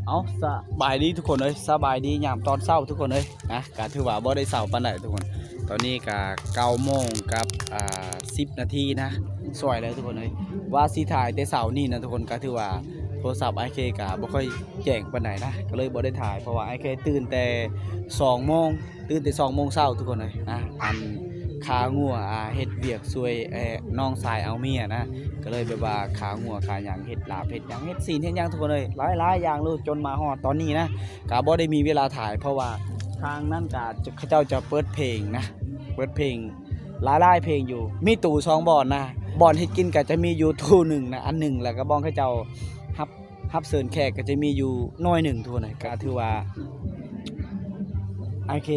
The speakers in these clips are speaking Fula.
เอาสบายดีทุกคนเลยสบายดียามตอนเช้าทุกคนเลยนะการถือว่าบ่ได้เช้าปานใดทุกคนตอนนี้ก็9 โมงกับ10 นาทีนะสวยเลยทุกคนเลยว่าสิถ่ายแต่เช้านี่นะทุกคนก็ถือว่าโทรศัพท์ IK ก็บ่ค่อยแจ้งปานใดนะก็เลยบ่ได้ถ่ายเพราะว่า IK ตื่นแต่2 โมงตื่นแต่2 โมงเช้าทุกคนเลยนะอันขางัวเฮ็ดเวียกช่วยน้องสายเอาเมียนะก็เลยแบบว่าขางัวขาหยังเฮ็ดลาบเฮ็ดหยังเฮ็ดซีนเฮ็ดหยังทุกคนเลยหลายอย่างเลยจนมาฮอดตอนนี้นะก็บ่ได้มีเวลาถ่ายเพราะว่าทางนั้นก็เขาเจ้าจะเปิดเพลงนะเปิดเพลงหลายเพลงอยู่มีตู้2บ่อนนะบ่อนเฮ็ดกินก็จะมีอยู่ตู้หนึ่งนะอันหนึ่งแล้วก็บ่อนเขาเจ้ารับเชิญแขกก็จะมีอยู่น้อยหนึ่งทุกคนเลยก็ถือว่าIK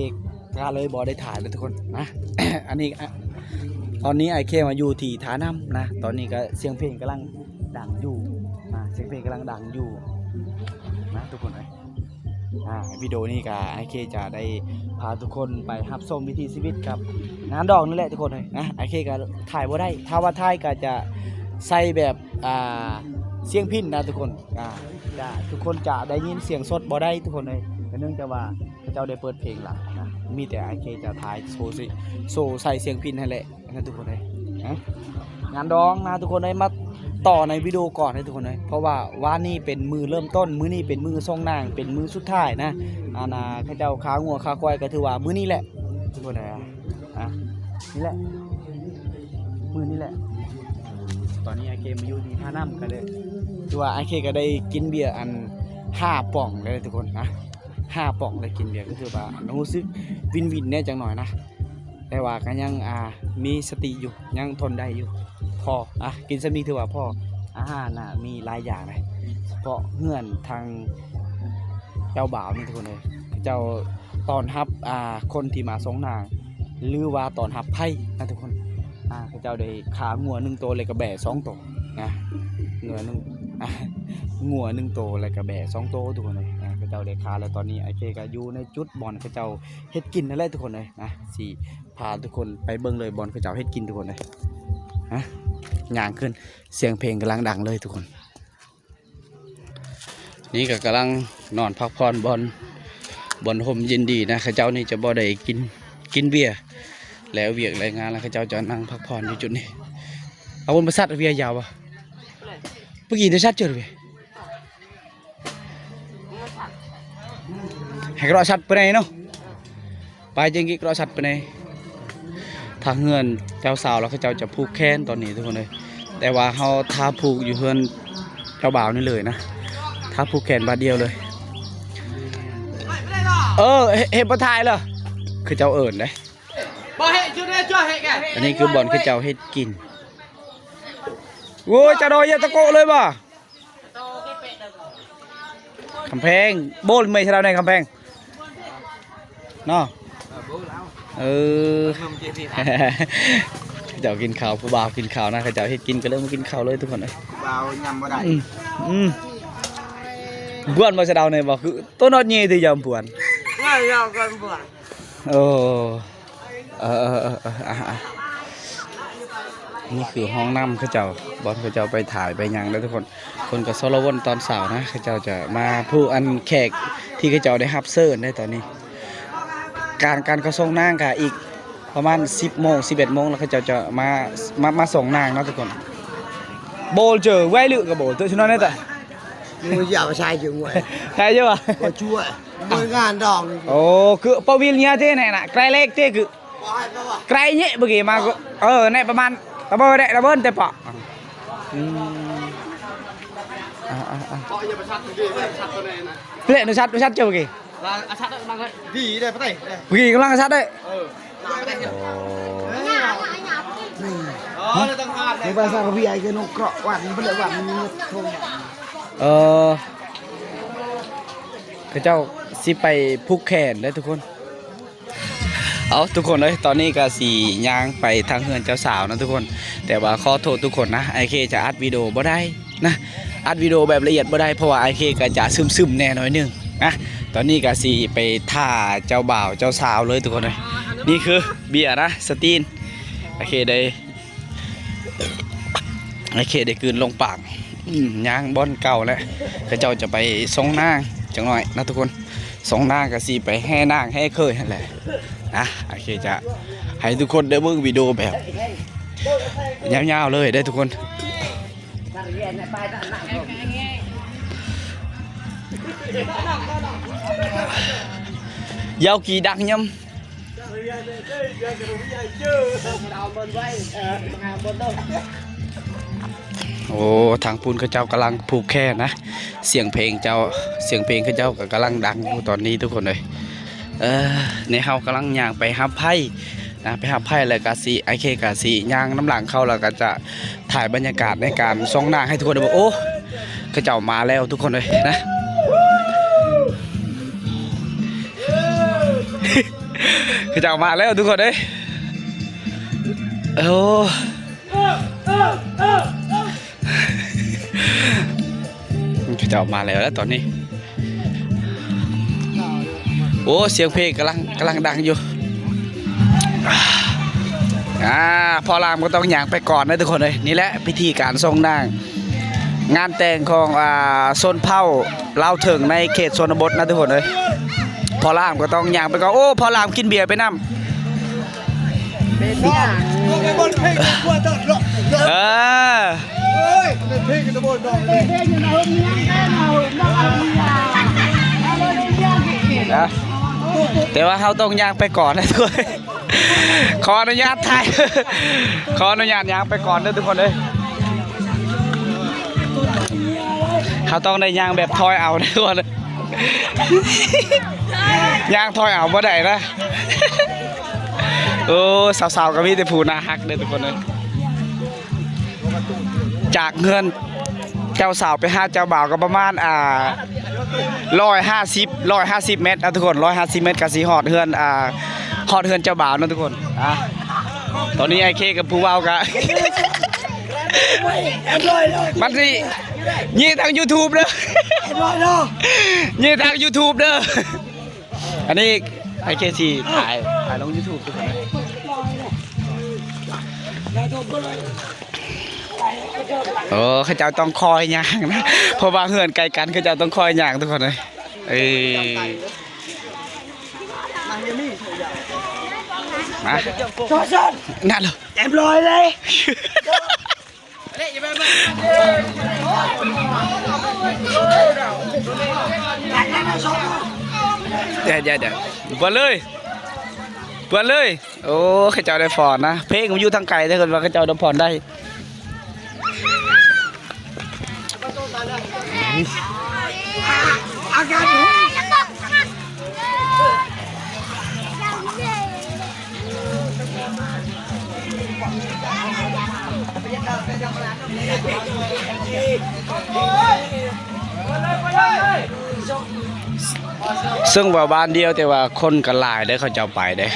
ก็เลยบอได้ถ่ายเลยทุกคนนะ อันนี้ตอนนี้ไอเคมาอยู่ที่ฐาน้ำนะตอนนี้ก็เสียงเพลงกำลังดังอยู่เสียงเพลงกำลังดังอยู่นะทุกคนเลยวิดีโอนี้ก็ไอเคจะได้พาทุกคนไปรับชมวิถีชีวิตกับงานดอกนี่แหละทุกคนเลยนะไอเคก็ถ่ายบ่ได้ถ้าว่าถ่ายก็จะใส่แบบเสียงพิณนะทุกคนทุกคนจะได้ยินเสียงสดบ่ได้ทุกคนเลยเนื่องจากว่าเจ้าได้เปิดเพลงหลักนะมีแต่ IK จะถ่ายโซใส่เสียงพิณให้แหละนะทุกคนเลยนะงานดองนะทุกคนเลยมาต่อในวิดีโอก่อนนะทุกคนเลยเพราะว่านี่เป็นมือเริ่มต้นมือนี่เป็นมือทรงนางเป็นมือสุดท้ายนะข้าเจ้าขางัวขาควายก็ถือว่ามือนี่แหละทุกคนเลยนี่แหละมือนี่แหละตอนนี้ IK มาอยู่ที่ท่าน้ำกันเลยถือว่า IK ก็ได้กินเบียร์อัน5 ป่องเลยทุกคนนะ5 ป่องได้กินเบียร์ก็คือว่ารู้สึกวินเนี่ยจังหน่อยนะแต่ว่าก็ยังมีสติอยู่ยังทนได้อยู่พอกินสมีถือว่าพออาหารมีหลายอย่างเลยเพราะเงื่อนทางเจ้าบ่าวนี่ทุกคนเลยเจ้าตอนรับคนที่มาส่งนางหรือว่าตอนรับไพ่นะทุกคนเจ้าได้ขางัว1 ตัวเลยกระแบะ2 ตัวนะงัว1 ตัวเลยกระแบะ2 ตัวทุกคนเลยเจ้าได้คาแล้วตอนนี้ไอเคก็อยู่ในจุดบอลเขาเจ้าเฮ็ดกินนั่นแหละทุกคนเลยนะสิพาทุกคนไปเบิ่งเลยบอลเขาเจ้าเฮ็ดกินทุกคนเลยย่างขึ้นเสียงเพลงกำลังดังเลยทุกคนนี่ก็กำลังนอนพักผ่อนบอลห่มเย็นดีนะเขาเจ้านี่จะบ่ได้กินเบียร์แล้วเวียกรายงานแล้วเขาเจ้าจะนั่งพักผ่อนอยู่จุดนี้เอาบนประสัดเบียร์ยาวป่ะเมื่อกี้ได้ชัดเจอเลยให้กระสัดไปไหนเนาะไปจริงๆกระสัดไปไหนทางเงินเจ้าสาวแล้วเขาเจ้าจะผูกแขนตอนนี้ทุกคนเลยแต่ว่าเขาท้าผูกอยู่เพื่อนเจ้าบ่าวนี่เลยนะท้าผูกแขนบาดเดียวเลยเห็นประทายเหรอคือเจ้าเอิญเลยอันนี้คือบอลคือเจ้าเฮ็ดกินโว้ยจะโดนยาตะโกเลยบ่คำแพงโบลไม่ใช่เราในคำแพงเนาะเจ้ากินข้าวผู้บ่าวกินข้าวนะเจ้าเฮ็ดกินก็เริ่มมากินข้าวเลยทุกคนเลยบ่าวยำบ่ได้บวนมาจะเดาในบอกคือต้นนอดยี่ที่ยำบวนยำกันบวนนี่คือห้องน้ำเขาเจ้าบอลเขาเจ้าไปถ่ายไปยังแล้วทุกคนกับโซโลวันตอนเสาร์นะเขาเจ้าจะมาผู้อันแขกที่เขาเจ้าได้ฮับเซิร์ได้ตอนนี้การเขาส่งนางค่ะอีกประมาณ10 โมง 11 โมงแล้วเขาจะมาส่งนางนะทุกคนโบลเจอไว้ลึกกับโบลตัวชิ้นนั้นได้แต่มืออย่ามาใช้จึงไว้ใช่ใช่ป่ะก็ช่วยมืองานดองคือปวิลเนี่ยที่ไหนน่ะไกลเล็กที่คือไกลเนี้ยเมื่อกี้มาในประมาณตะเบอร์ได้ตะเบอร์แต่ปะเละนุชัดเจอเมื่อกี้ชัดได้บ้างเลยดีได้ปะเต้เมื่อกี้กำลังชัดได้ในภาษาพี่ไอ้ก็นกเกาะวันเปลือกวันนี้ทงพระเจ้าสิไปผูกแขนได้ทุกคน เอาทุกคนเลยตอนนี้ก็สีย่างไปทางเฮือนเจ้าสาวนะทุกคนแต่ว่าขอโทษทุกคนนะไอเคจะอัดวิดีโอบ่ได้นะอัดวิดีโอแบบละเอียดบ่ได้เพราะว่าไอเคก็จะซึมๆแน่หน่อยนึงนะตอนนี้ก็สีไปท่าเจ้าบ่าวเจ้าสาวเลยทุกคนเลยนี่คือเบียร์นะสตีนไอเคได้กลืนลงปากย่างบอนเก่าแล้วก็เจ้าจะไปทรงนางจังหน่อยนะทุกคนทรงนางก็สีไปแห่นางแห่เคยนั่นแหละนะโอเคจะให้ทุกคนได้เบิ่งวิดีโอแบบยาวๆเลยได้ทุกคนยาวกี่ดังยำโอ้ทางปูนเขาเจ้ากำลังผูกแค่นะเสียงเพลงเขาเจ้าก็กำลังดังอยู่ตอนนี้ทุกคนเลยในเฮากำลังย่างไปฮับไพ่นะไปฮับไพ่แล้วก็สีไอเคกาสีย่างน้ำหลังเข้าแล้วก็จะถ่ายบรรยากาศในการส่องหน้าให้ทุกคนดูโอ้เขาเจ้ามาแล้วทุกคนเลยนะ เขาเจ้ามาแล้วทุกคนเลยโอ้เขาเจ้ามาแล้วตอนนี้โอ้เสียงเพลงกำลังดังอยู่พอรามก็ต้องย่างไปก่อนนะทุกคนเลยนี่แหละพิธีการทรงนางงานแต่งของโซนเผ่าเล่าถึงในเขตชนบทนะทุกคนเลยพอรามก็ต้องย่างไปก่อนโอ้พอรามกินเบียร์ไปน้ำแต่ว่าเขาต้องย่างไปก่อนนะทุกคนขออนุญาตถ่ายขออนุญาตย่างไปก่อนนะทุกคนเลยเขาต้องได้ย่างแบบทอยเอานะทุกคนย่างทอยเอาบ่ได้นะโอ้สาวๆก็มีแต่ผู้น่าฮักเลยทุกคนเลยจากเงินเจ้าสาวไปหาเจ้าบ่าวก็ประมาณ150 เมตรนะทุกคน150 เมตรกับสีหอดเฮือนหอดเฮือนเจ้าบ่าวนะทุกคนตอนนี้ไอเคกับผู้บ่าวกันมันสิยี่ทาง YouTube เด้อยี่ทาง YouTube เด้ออันนี้ไอเคซีถ่ายลง YouTube ทุกคนโอ้เขาเจ้าต้องคอยย่างนะเพราะว่าเฮือนไกลกันเขาเจ้าต้องคอยย่างทุกคนเลยมานั่นเลยเรียบร้อยเลยเดี๋ยวเปิดเลยโอ้เขาเจ้าได้ฟอนนะเพลงผมอยู่ทางไกลถ้าเกิดว่าเขาเจ้าได้ฟอนได้อาการซึ่งว่าบ้านเดียวแต่ว่าคนกันหลายได้เขาจะเอาไปได้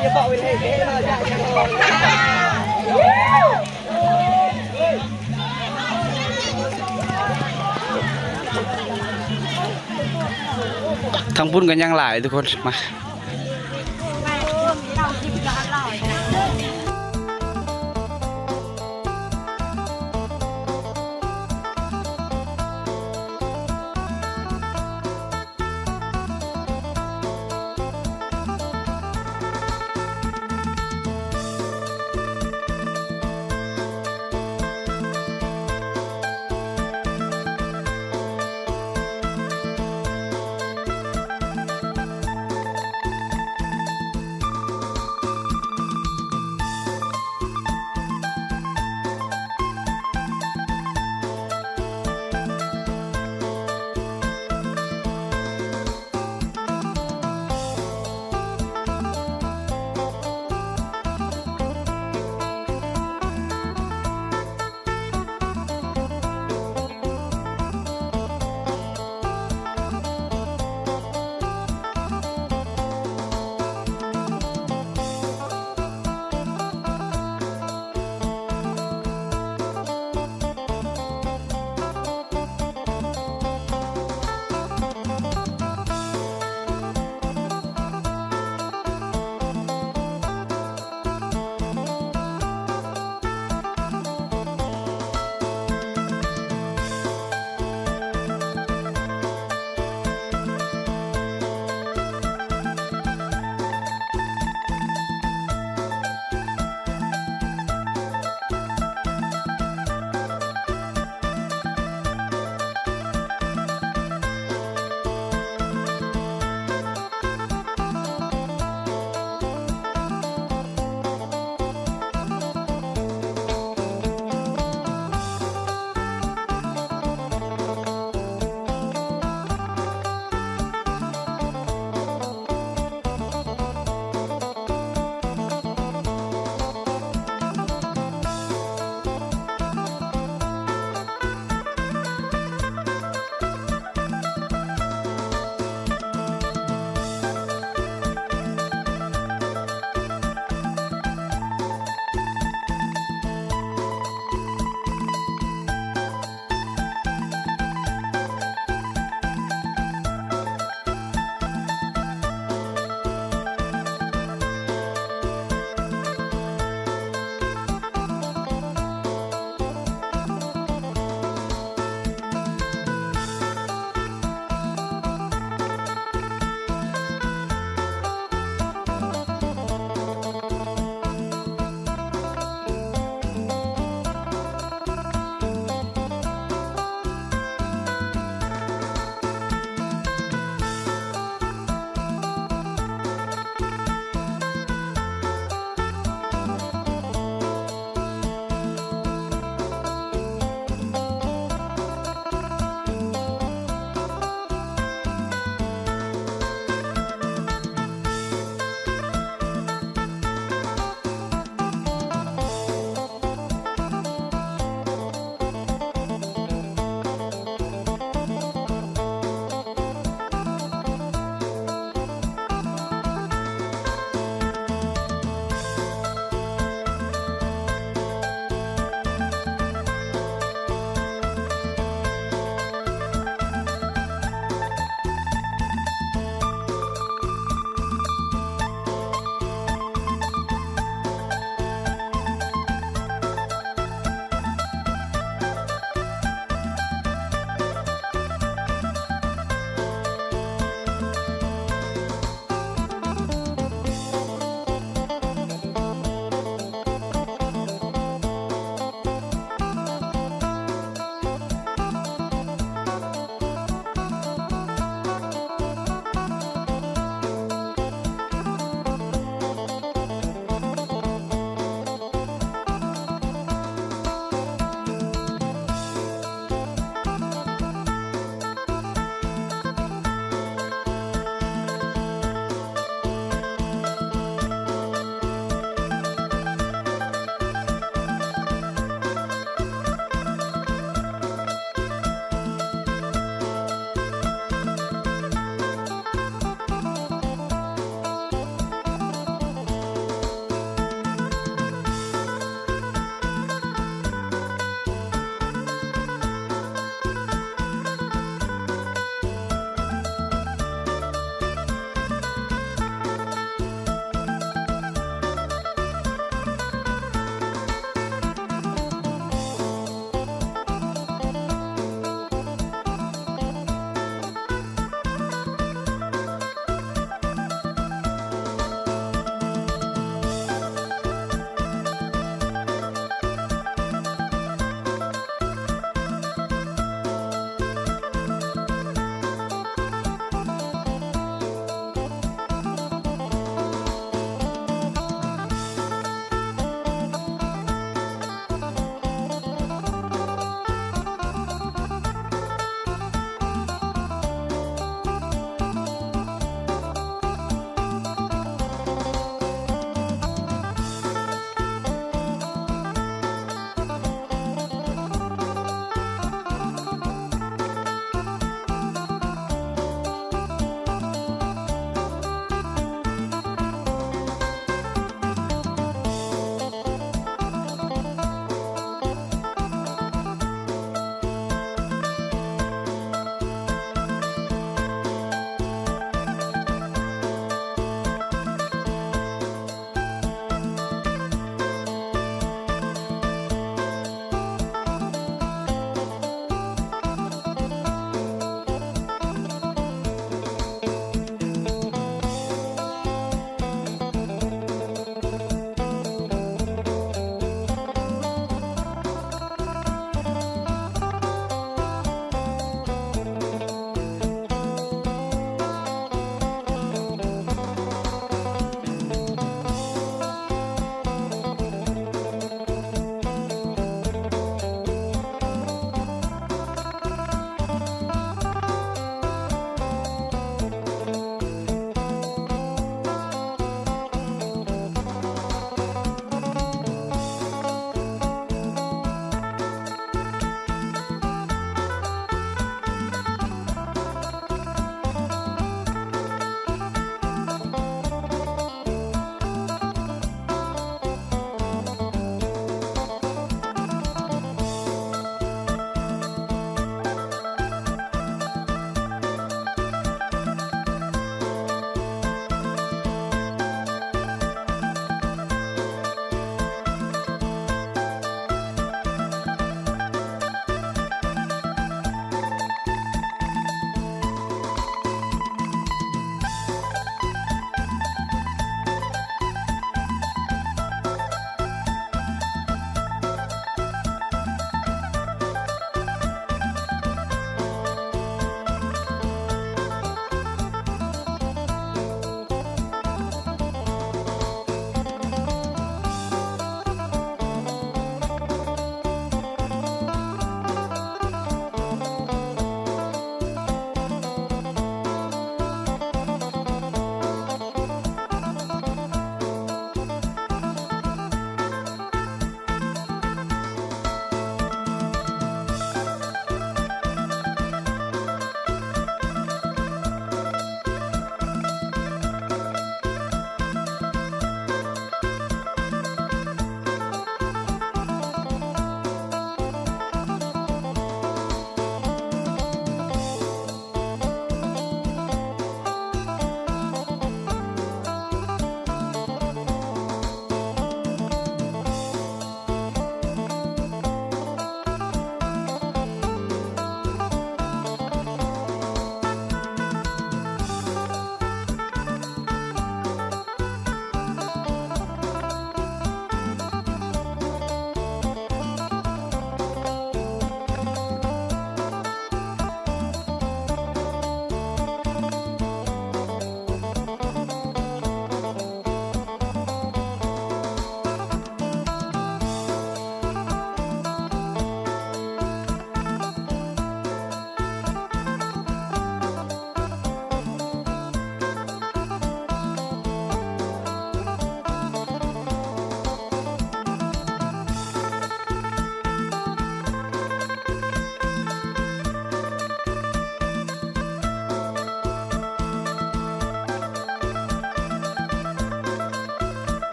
อย่าบอกไปเลยทางพุ่นกันยังหลายทุกคนมา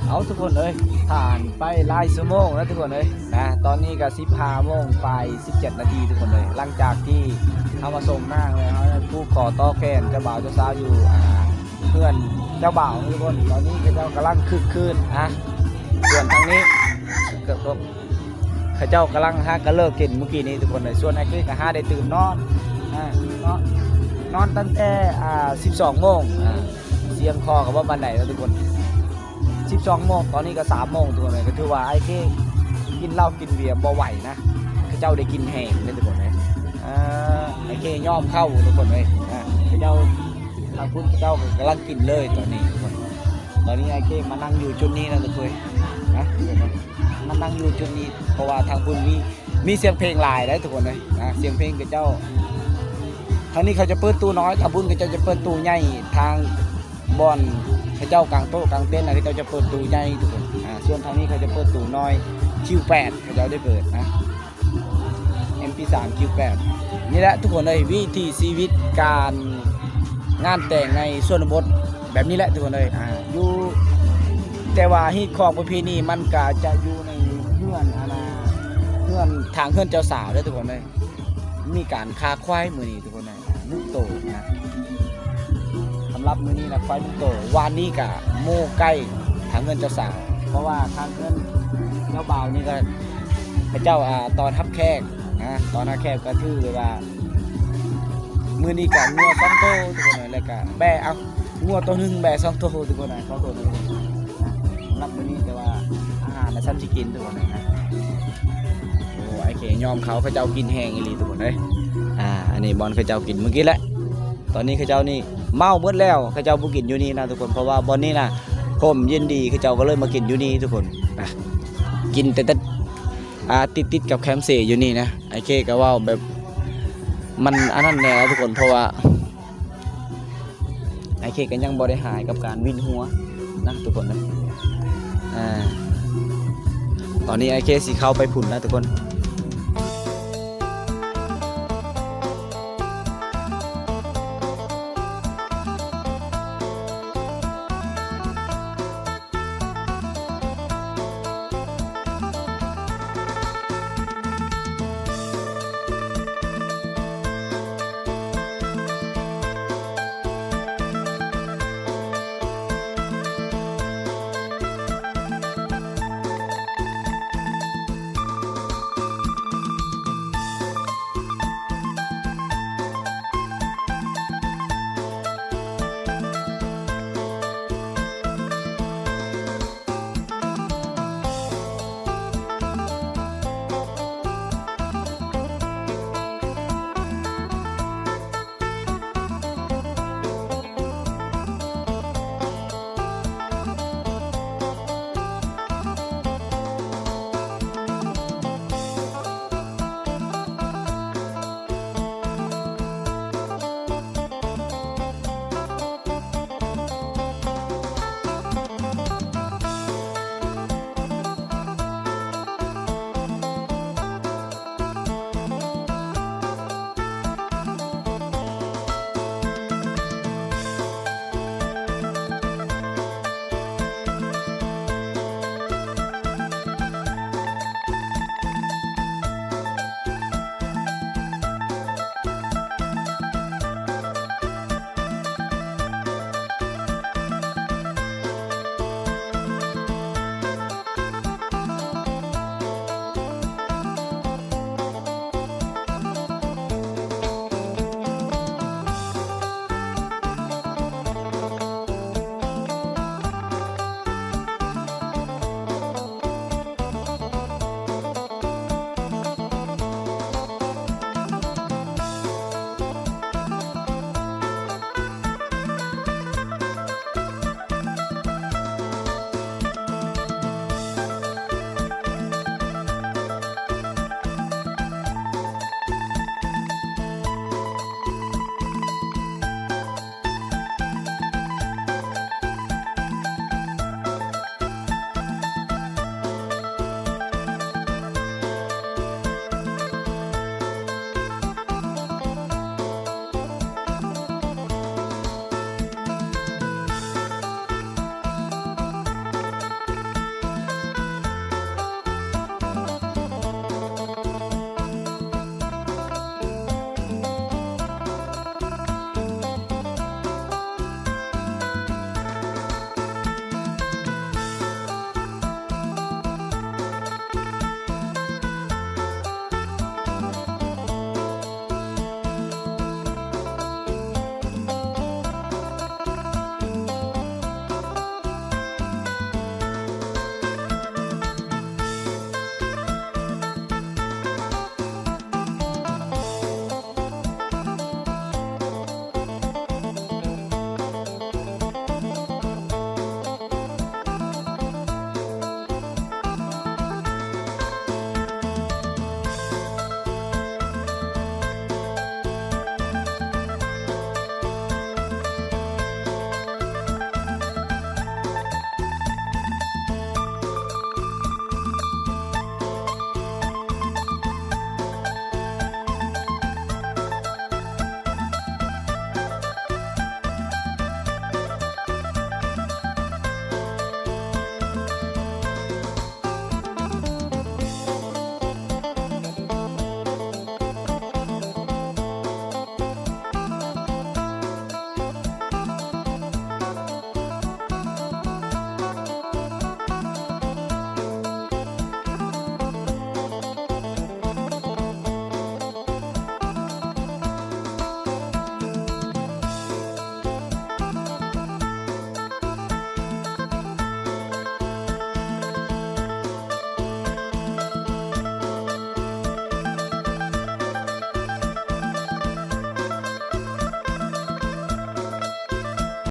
เอาทุกคนเลยผ่านไปหลายชั่วโมงแล้วทุกคนเลยนะตอนนี้ก็15 โมงไป17 นาทีทุกคนเลยหลังจากที่เอามาส่งนางเลยเขาผู้ขอต่อแขนเจ้าบ่าวเจ้าสาวอยู่เพื่อนเจ้าบ่าวทุกคนตอนนี้เขาเจ้ากำลังคึกคืนส่วนทางนี้เขาเจ้ากำลังก็เลิกกินเมื่อกี้นี้ทุกคนเลยส่วนไอ้กี้ก็ได้ตื่นนอนนอนตั้งแต่12 โมงเสียงคอกับว่าบันไดแล้วทุกคน12 โมงตอนนี้ก็3 โมงทุกคนเลยก็ถือว่าไอ้เก้กินเหล้ากินเบียร์บ่ไหวนะเขาเจ้าได้กินแห้งเลยทุกคนเลยไอ้เก้ย่อมเข้าทุกคนเลยเขาเจ้าทางพุ่นเขาเจ้ากำลังกินเลยตอนนี้ทุกคนตอนนี้ไอ้เก้มานั่งอยู่จุดนี้นะทุกคนนะมานั่งอยู่จุดนี้เพราะว่าทางพุ่นมีเสียงเพลงลายได้ทุกคนเลยเสียงเพลงเขาเจ้าทางนี้เขาจะเปิดตู้น้อยทางพุ่นเขาจะเปิดตู้ใหญ่ทางบอลเขาเจ้ากลางโต๊ะกลางเต็นท์นะเขาจะเปิดตู้ใหญ่ทุกคนส่วนทางนี้เขาจะเปิดตู้น้อย Q8 เขาจะได้เปิดนะ MP3 Q8 นี่แหละทุกคนเลยวิถีชีวิตการงานแต่งในส่วนบทแบบนี้แหละทุกคนเลยอยู่แต่ว่าฮีตของประเพณีมันก็จะอยู่ในเพื่อนทางเพื่อนเจ้าสาวด้วยทุกคนเลยมีการคาควายมือนี้ทุกคนเลยลูกโตนะสำหรับมือนี้นะควายลูกโตวานนี้กับโม่ใกล้ทางเพื่อนเจ้าสาวเพราะว่าทางเพื่อนเจ้าบ่าวนี่ก็พระเจ้าตอนทับแขกตอนทับแขกก็ถือเลยว่ามือนี้กับงัว2 โตทุกคนเลยแล้วก็แบะเอางัวตัวหนึ่งแบะ2 โตทุกคนเลย2 โตทุกคนสำหรับมือนี้แต่ว่าอาหารและซ้ำจะกินทุกคนเลยนะโอ้ไอ้เขยยอมเขาเจ้ากินแห้งอีหลีทุกคนเลยอันนี้บอลเขาเจ้ากินเมื่อกี้แหละตอนนี้เขาเจ้านี่เมาเบิดแล้วเขาเจ้าบุกินอยู่นี่นะทุกคนเพราะว่าบอลนี่นะผมเย็นดีเขาเจ้าก็เลยมากินอยู่นี่ทุกคนนะกินแต่ติดกับแคมเซ่อยู่นี่นะไอ้เคก็ว่าแบบมันอันนั้นแน่ทุกคนเพราะว่าไอ้เคก็ยังบ่ได้หายกับการวินหัวนะทุกคนนะตอนนี้ไอ้เคสิเข้าไปผุ่นนะทุกคน